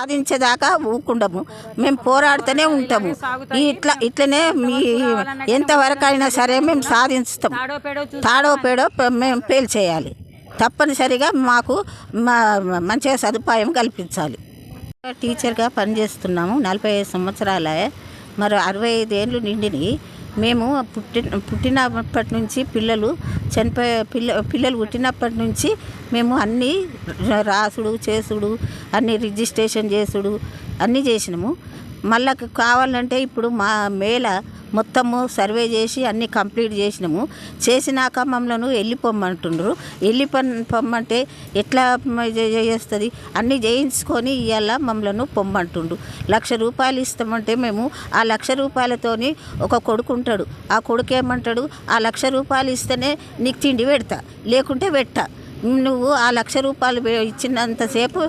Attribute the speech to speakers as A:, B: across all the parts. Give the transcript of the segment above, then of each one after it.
A: సాధించేదాకా ఊకుండము, మేము పోరాడుతూనే ఉంటాము. ఇట్లనే ఎంతవరకు అయినా సరే మేము సాధిస్తాం. తాడో పేడో మేము పేల్చేయాలి. తప్పనిసరిగా మాకు మంచిగా సదుపాయం కల్పించాలి. టీచర్గా పనిచేస్తున్నాము. 45 సంవత్సరాలే. మరి 65 ఏళ్ళు నిండిని. మేము పుట్టినప్పటి నుంచి పిల్లలు పుట్టినప్పటి నుంచి మేము అన్నీ రాసుడు చేసుడు అన్నీ రిజిస్ట్రేషన్ చేసుడు అన్నీ చేసినాము. మళ్ళీ కావాలంటే ఇప్పుడు మా మేళ మొత్తము సర్వే చేసి అన్నీ కంప్లీట్ చేసినాము. చేసినాక మమ్మల్ని వెళ్ళిపోమ్మంటుండ్రు. పొమ్మంటే ఎట్లా చేస్తుంది? అన్నీ చేయించుకొని ఇవాళ మమ్మల్ని పొమ్మంటుండ్రు. 1,00,000 రూపాయలు ఇస్తామంటే మేము ఆ 1,00,000 రూపాయలతోని ఒక కొడుకు ఉంటాడు. ఆ కొడుకు ఏమంటాడు, ఆ 1,00,000 రూపాయలు ఇస్తేనే నీకు తిండి పెడతా, లేకుంటే పెట్టా. నువ్వు ఆ 1,00,000 రూపాయలు ఇచ్చినంతసేపు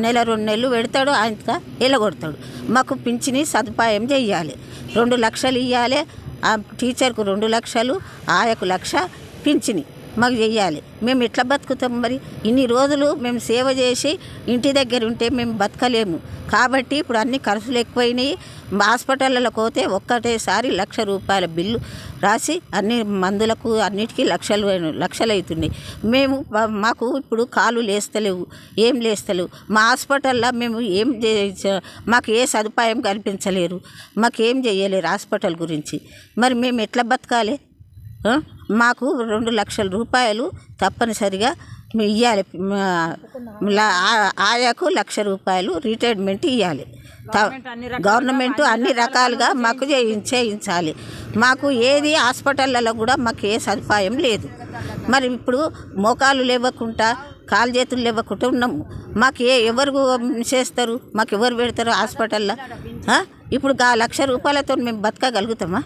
A: నెల 2 నెలలు పెడతాడు, ఆయన ఎలగొడతాడు. మాకు పింఛని సదుపాయం చేయాలి. 2 లక్షలు ఇవ్వాలి. ఆ టీచర్కు 2 లక్షలు, ఆయకు 1,00,000 పింఛని మాకు చెయ్యాలి. మేము ఎట్లా బతుకుతాం? మరి ఇన్ని రోజులు మేము సేవ చేసి ఇంటి దగ్గర ఉంటే మేము బతకలేము. కాబట్టి ఇప్పుడు అన్ని ఖర్చులు ఎక్కువైనాయి. హాస్పిటళ్ళలో పోతే ఒక్కటేసారి 1,00,000 రూపాయల బిల్లు రాసి అన్ని మందులకు అన్నిటికీ లక్షలు అవుతున్నాయి. మాకు ఇప్పుడు కాలు లేస్తలేవు, ఏం లేస్తలేవు. మా హాస్పిటల్లో మేము మాకు ఏ సదుపాయం కల్పించలేరు, మాకేం చేయలేరు హాస్పిటల్ గురించి. మరి మేము ఎట్లా బతకాలి? మాకు 2 లక్షల రూపాయలు తప్పనిసరిగా ఇవ్వాలి. ఆయాకు 1,00,000 రూపాయలు రిటైర్మెంట్ ఇవ్వాలి. గవర్నమెంట్ అన్ని రకాలుగా మాకు చేయించాలి. మాకు ఏది హాస్పిటళ్ళలో కూడా మాకు ఏ సదుపాయం లేదు. మరి ఇప్పుడు మోకాలు లేవకుండా కాలు చేతులు లేవకుండా ఉన్నాము. మాకు ఎవరు చేస్తారు? మాకు ఎవరు పెడతారు హాస్పిటల్లో? ఇప్పుడు 1,00,000 రూపాయలతో మేము బతకగలుగుతామా?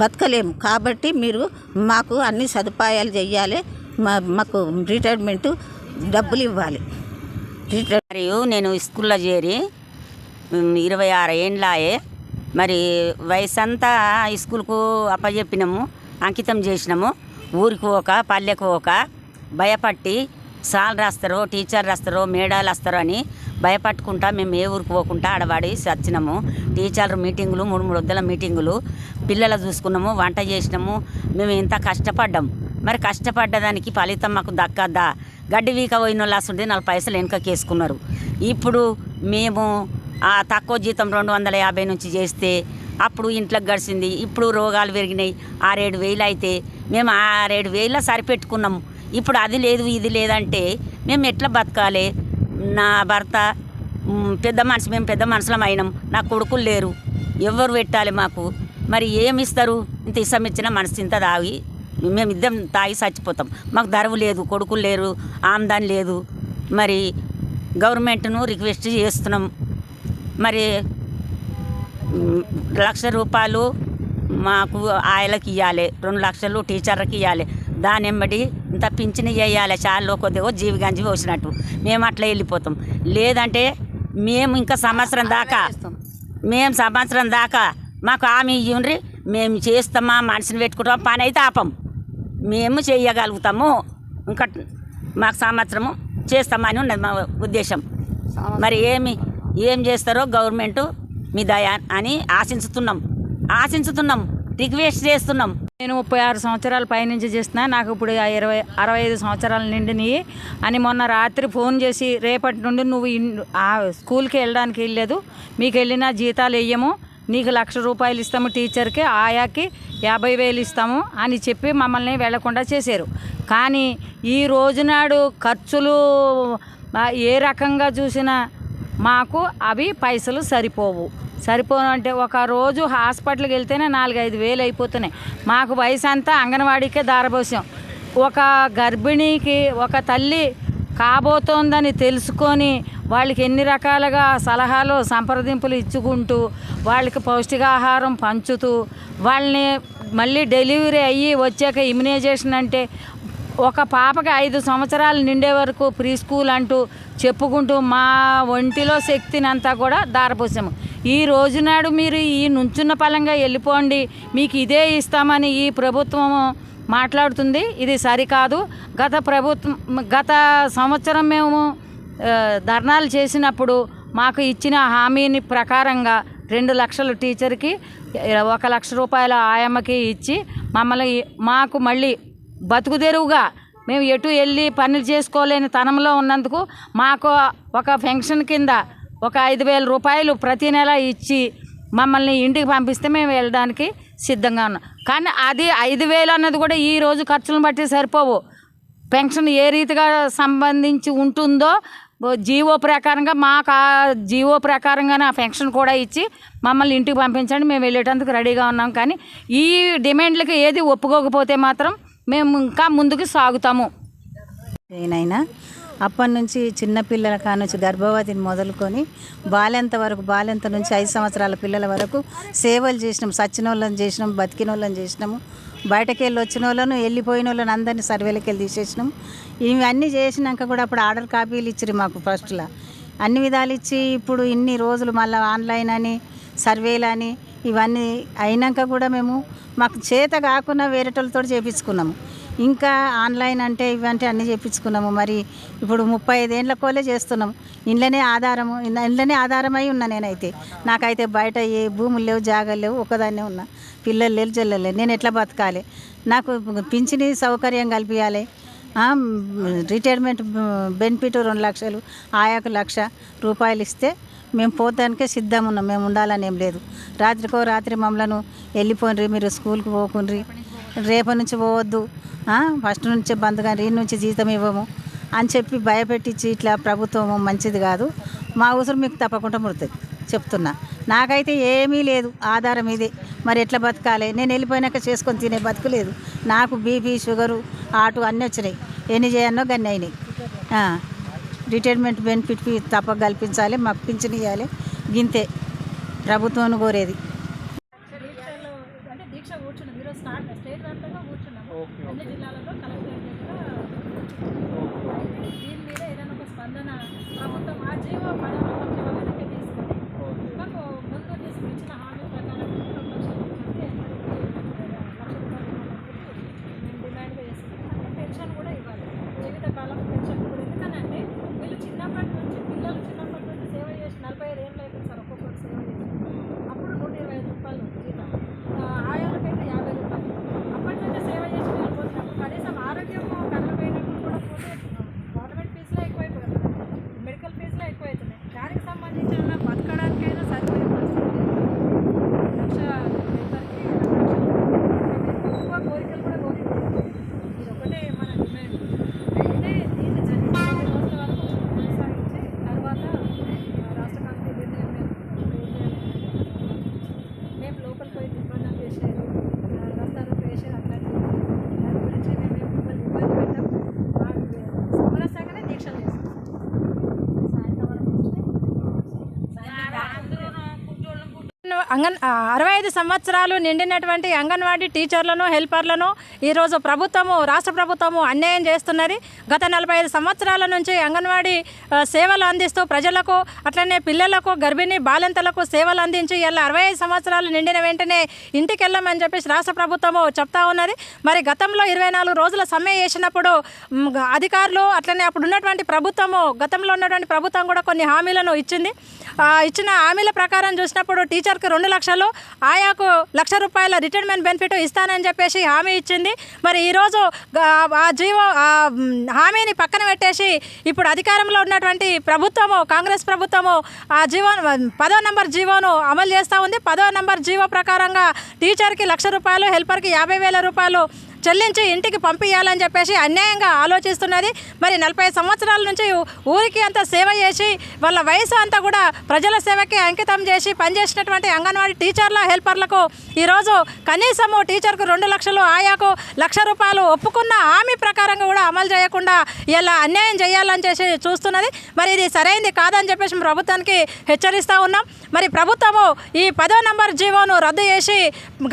A: బతకలేము. కాబట్టి మీరు మాకు అన్ని సదుపాయాలు చెయ్యాలి. మాకు రిటైర్మెంటు డబ్బులు ఇవ్వాలి.
B: మరియు నేను స్కూల్లో చేరి 26 ఏండ్లాయే. మరి వయసు అంతా స్కూల్కు అప్పచెప్పినాము, అంకితం చేసినాము. ఊరికి పల్లెకు భయపట్టి సార్లు రాస్తారో, టీచర్ రాస్తారో, మేడాలు వస్తారో అని భయపట్టుకుంటా మేము ఏ ఊరికి పోకుండా ఆడవాడి వచ్చినాము. టీచర్లు మీటింగులు 3 వద్దల మీటింగులు, పిల్లలు చూసుకున్నాము, వంట చేసినాము. మేము ఇంత కష్టపడ్డాము. మరి కష్టపడ్డదానికి ఫలితం మాకు దక్కద్దా? గడ్డి వీక పోయిన వాళ్ళు వస్తుంటే 4 పైసలు వెనకకేసుకున్నారు. ఇప్పుడు మేము ఆ తక్కువ జీతం 250 నుంచి చేస్తే అప్పుడు ఇంట్లోకి గడిచింది. ఇప్పుడు రోగాలు పెరిగినాయి. 6-7 వేలు అయితే మేము 6-7 వేల సరిపెట్టుకున్నాము. ఇప్పుడు అది లేదు ఇది లేదంటే మేము ఎట్లా బతకాలి? నా భర్త మేము పెద్ద మనుషులం అయినాం. నా కొడుకులు లేరు, ఎవరు పెట్టాలి మాకు? మరి ఏమి ఇస్తారు? ఇంత ఇష్టం ఇచ్చిన మనసు ఇంత తాగి మేము ఇద్దరం తాగి చచ్చిపోతాం. మాకు ధరవు లేదు, కొడుకులు లేరు, ఆమ్దాని లేదు. మరి గవర్నమెంట్ను రిక్వెస్ట్ చేస్తున్నాం. మరి 1,00,000 రూపాయలు మాకు ఆయలకి ఇవ్వాలి, 2 లక్షలు టీచర్లకి ఇవ్వాలి. దాని వెంబడి ఇంత పింఛను చేయాలి. చాల్లో కొద్దిగా జీవి గంజి పోసినట్టు మేము అట్లా వెళ్ళిపోతాం. లేదంటే మేము ఇంకా సంవత్సరం దాకా మాకు హామీ ఇవ్వండి, మేము చేస్తామా, మనిషిని పెట్టుకుంటాం, పని అయితే ఆపం, మేము చేయగలుగుతాము. ఇంకా మాకు సంవత్సరము చేస్తామని ఉన్నది మా ఉద్దేశం. మరి ఏం చేస్తారో గవర్నమెంటు మీ దయ అని ఆశించుతున్నాం, రిక్వెస్ట్ చేస్తున్నాం.
C: నేను 36 సంవత్సరాల పైనుంచి చేస్తున్నా. నాకు ఇప్పుడు 65 సంవత్సరాలు నిండినాయి అని మొన్న రాత్రి ఫోన్ చేసి, రేపటి నుండి నువ్వు స్కూల్కి వెళ్ళడానికి వెళ్ళలేదు, మీకు వెళ్ళిన జీతాలు వేయము, నీకు 1,00,000 రూపాయలు ఇస్తాము, టీచర్కి ఆయాకి 50,000 ఇస్తాము అని చెప్పి మమ్మల్ని వెళ్లకుండా చేశారు. కానీ ఈ రోజునాడు ఖర్చులు ఏ రకంగా చూసినా మాకు అవి పైసలు సరిపోనంటే ఒక రోజు హాస్పిటల్కి వెళ్తేనే 4-5 వేలు అయిపోతున్నాయి. మాకు వయసు అంతా అంగన్వాడీకే దారబోసాం. ఒక గర్భిణీకి ఒక తల్లి కాబోతోందని తెలుసుకొని వాళ్ళకి ఎన్ని రకాలుగా సలహాలు సంప్రదింపులు ఇచ్చుకుంటూ వాళ్ళకి పౌష్టికాహారం పంచుతూ వాళ్ళని మళ్ళీ డెలివరీ అయ్యి వచ్చాక ఇమ్యునైజేషన్ అంటే ఒక పాపకి 5 సంవత్సరాలు నిండే వరకు ప్రీ స్కూల్ అంటూ చెప్పుకుంటూ మా ఒంటిలో శక్తినంతా కూడా దారపోసాము. ఈ రోజునాడు మీరు ఈ నుంచున్న పలంగా వెళ్ళిపోండి, మీకు ఇదే ఇస్తామని ఈ ప్రభుత్వం మాట్లాడుతుంది. ఇది సరికాదు. గత సంవత్సరం మేము ధర్నాలు చేసినప్పుడు మాకు ఇచ్చిన హామీని ప్రకారంగా 2 లక్షలు టీచర్కి 1 లక్ష రూపాయల ఆయమ్మకి ఇచ్చి మాకు మళ్ళీ బతుకుదెరువుగా మేము ఎటు వెళ్ళి పనులు చేసుకోలేని తనంలో ఉన్నందుకు మాకు ఒక పెన్షన్ కింద ఒక 5,000 రూపాయలు ప్రతి నెల ఇచ్చి మమ్మల్ని ఇంటికి పంపిస్తే మేము వెళ్ళడానికి సిద్ధంగా ఉన్నాం. కానీ అది 5,000 అన్నది కూడా ఈ రోజు ఖర్చులను బట్టి సరిపోవు. పెన్షన్ ఏ రీతిగా సంబంధించి ఉంటుందో జీవో ప్రకారంగా మాకు ఆ జీవో ప్రకారంగానే ఆ పెన్షన్ కూడా ఇచ్చి మమ్మల్ని ఇంటికి పంపించండి, మేము వెళ్ళేటందుకు రెడీగా ఉన్నాం. కానీ ఈ డిమాండ్లకి ఏది ఒప్పుకోకపోతే మాత్రం మేము ఇంకా ముందుకు సాగుతాము.
D: నేనైనా అప్పటి నుంచి చిన్నపిల్లల కానుంచి గర్భవతిని మొదలుకొని బాలెంత నుంచి 5 సంవత్సరాల పిల్లల వరకు సేవలు చేసినాం. సచ్చిన వాళ్ళని చేసినాం, బతికిన వాళ్ళని చేసినాము, బయటకు వెళ్ళి వచ్చిన వాళ్ళను వెళ్ళిపోయిన వాళ్ళని అందరినీ సర్వేలకి వెళ్ళి తీసేసినాం. ఇవన్నీ చేసినాక కూడా అప్పుడు ఆర్డర్ కాపీలు ఇచ్చిరు మాకు ఫస్ట్లో, అన్ని విధాలు ఇచ్చి ఇప్పుడు ఇన్ని రోజులు మళ్ళీ ఆన్లైన్ అని సర్వేలు అని ఇవన్నీ అయినాక కూడా మాకు చేత కాకుండా వేరేటోళ్ళతో చేపించుకున్నాము. ఇంకా ఆన్లైన్ అంటే ఇవంటే అన్నీ చేయించుకున్నాము. మరి ఇప్పుడు 35 ఏళ్ళ కోలే చేస్తున్నాము. ఇంట్లోనే ఆధారమై ఉన్నా. నేనైతే నాకైతే బయట ఏ భూములు లేవు, జాగాలు లేవు, ఒక్కదాన్నే ఉన్నా, పిల్లలు లేరు, జల్లలు లేరు. నేను ఎట్లా బతకాలి? నాకు పింఛని సౌకర్యం కల్పించాలి. రిటైర్మెంట్ బెనిఫిట్ 2 లక్షలు, ఆయాకు 1 లక్ష రూపాయలు ఇస్తే మేము పోతానికే సిద్ధం ఉన్నాం. మేము ఉండాలని ఏం లేదు. రాత్రికో రాత్రి మమ్మల్ని వెళ్ళిపోండ్రి, మీరు స్కూల్కి పోకుండ్రి, రేపటి నుంచి పోవద్దు, ఫస్ట్ నుంచే బంద్ కానీ ఈ నుంచి జీతం ఇవ్వము అని చెప్పి భయపెట్టించి ఇట్లా ప్రభుత్వం మంచిది కాదు. మా అవసరం మీకు తప్పకుండా ముడుతుంది చెప్తున్నా. నాకైతే ఏమీ లేదు, ఆధారం ఇదే. మరి ఎట్లా బతకాలి? నేను వెళ్ళిపోయినాక చేసుకొని తినే బతుకులేదు. నాకు బీపీ, షుగరు, ఆటు అన్నీ వచ్చినాయి. ఎన్ని చేయన్నో గన్ని అయినాయి. రిటైర్మెంట్ బెనిఫిట్ తప్పక కల్పించాలి, మాకు పింఛన్ ఇవ్వాలి. గింతే ప్రభుత్వాన్ని కోరేది.
E: అంటే దీక్ష కూర్చున్నాం ఈరోజు స్టేట్ వ్యాప్తంగా కూర్చున్నాము. అన్ని జిల్లాలలో కలెక్టరేట్ దగ్గర అయితే దీని మీద ఏదైనా ఒక స్పందన ప్రభుత్వం ఆ జీవో 10వ సంఖ్య వెనక్కి తీసుకుని మాకు ముందు ఇచ్చిన హామీ ప్రకారం 2 లక్షల రూపాయలు మేము డిమాండ్గా చేస్తున్నాం. పెన్షన్ కూడా ఇవ్వాలి, జీవితకాలం పెన్షన్ కూడా. ఎందుకనంటే వీళ్ళు చిన్నప్పటి నుంచి సేవ చేసి 45 ఏళ్ళు అయిపోయింది సార్. ఒక్కొక్కరు సేవ చేసి అప్పుడు 125 రూపాయలు జీతం, ఆయాలకైతే 50 రూపాయలు. అప్పటి నుంచి సేవ చేసి వెళ్ళిపోతున్నప్పుడు కనీసం ఆరోగ్యం కనబడినప్పుడు కూడా పోతే గవర్నమెంట్ ఫీజులో ఎక్కువైపోతుంది, మెడికల్ ఫీజులో ఎక్కువైతున్నాయి. దానికి సంబంధించిన బతకడానికైనా సరిపోయే పరిస్థితి లక్ష ఎవరికి ఎక్కువ కోరికలు కూడా కోరికలు. ఇది ఒకటే మన డిమాండ్. అయితే దీన్ని జరిగిన 10 రోజుల వరకు కొనసాగించి తర్వాత రాష్ట్ర కమిటీ నిర్ణయం మేము లోపలికి పోయి నిర్బంధం చేసేది, రస్తాలు వేసేది, అట్లాంటి దాని గురించి మేము మిమ్మల్ని ఇబ్బంది పెట్టాం. మాకు సమరసంగానే దీక్షలు చేస్తాం. సాయంత్రం వరకు
F: 65 సంవత్సరాలు నిండినటువంటి అంగన్వాడీ టీచర్లను, హెల్పర్లను ఈరోజు రాష్ట్ర ప్రభుత్వము అన్యాయం చేస్తున్నది. గత 45 సంవత్సరాల నుంచి అంగన్వాడీ సేవలు అందిస్తూ ప్రజలకు, అట్లనే పిల్లలకు, గర్భిణీ బాలింతలకు సేవలు అందించి ఇలా 65 సంవత్సరాలు నిండిన వెంటనే ఇంటికి వెళ్ళమని చెప్పేసి రాష్ట్ర ప్రభుత్వము చెప్తా ఉన్నది. మరి గతంలో 24 రోజుల సమ్మె చేసినప్పుడు అధికారులు, అట్లనే అప్పుడు ఉన్నటువంటి గతంలో ఉన్నటువంటి ప్రభుత్వం కూడా కొన్ని హామీలను ఇచ్చింది. ఇచ్చిన హామీల ప్రకారం చూసినప్పుడు టీచర్కి 2 లక్షలు, ఆయాకు 1 లక్ష రూపాయల రిటైర్మెంట్ బెనిఫిట్ ఇస్తానని చెప్పేసి హామీ ఇచ్చింది. మరి ఈరోజు హామీని పక్కన పెట్టేసి ఇప్పుడు అధికారంలో ఉన్నటువంటి ప్రభుత్వము, కాంగ్రెస్ ప్రభుత్వము ఆ 10వ నంబర్ జీవోను అమలు చేస్తూ ఉంది. 10వ నంబర్ జీవో ప్రకారంగా టీచర్కి 1 లక్ష రూపాయలు, హెల్పర్కి 50,000 రూపాయలు చెల్లించి ఇంటికి పంపించాలని చెప్పేసి అన్యాయంగా ఆలోచిస్తున్నది. మరి 40 సంవత్సరాల నుంచి ఊరికి అంతా సేవ చేసి వాళ్ళ వయసు అంతా కూడా ప్రజల సేవకి అంకితం చేసి పనిచేసినటువంటి అంగన్వాడీ టీచర్ల, హెల్పర్లకు ఈరోజు కనీసము టీచర్కు 2 లక్షలు, ఆయాకు 1 లక్ష రూపాయలు ఒప్పుకున్న హామీ ప్రకారంగా కూడా అమలు చేయకుండా ఇలా అన్యాయం చేయాలని చేసి చూస్తున్నది. మరి ఇది సరైనది కాదని చెప్పేసి ప్రభుత్వానికి హెచ్చరిస్తూ ఉన్నాం. మరి ప్రభుత్వము ఈ 10వ నంబర్ జీవోను రద్దు చేసి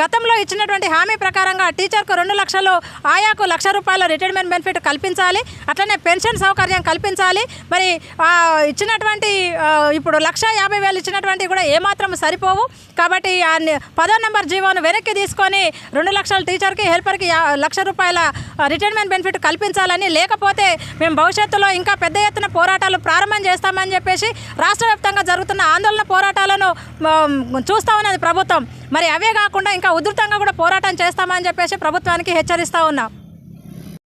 F: గతంలో ఇచ్చినటువంటి హామీ ప్రకారంగా టీచర్కు 2 లక్షలు, లక్షలు ఆయాకు ₹1,00,000 రిటైర్మెంట్ బెనిఫిట్ కల్పించాలి. అట్లనే పెన్షన్ సౌకర్యం కల్పించాలి. మరి ఇచ్చినటువంటి ఇప్పుడు 1,50,000 ఇచ్చినటువంటి కూడా ఏమాత్రం సరిపోవు. కాబట్టి 10వ నెంబర్ జీవోను వెనక్కి తీసుకొని 2 లక్షల టీచర్కి హెల్పర్కి ₹1,00,000 రిటైర్మెంట్ బెనిఫిట్ కల్పించాలని, లేకపోతే మేము భవిష్యత్తులో ఇంకా పెద్ద ఎత్తున పోరాటాలు ప్రారంభం చేస్తామని చెప్పేసి రాష్ట్ర వ్యాప్తంగా జరుగుతున్న ఆందోళన పోరాటాలను చూస్తూ ఉన్నది ప్రభుత్వం. మరి అవే కాకుండా ఇంకా ఉధృతంగా కూడా పోరాటం చేస్తామని చెప్పేసి ప్రభుత్వానికి హెచ్చరిస్తూ ఉన్నాం.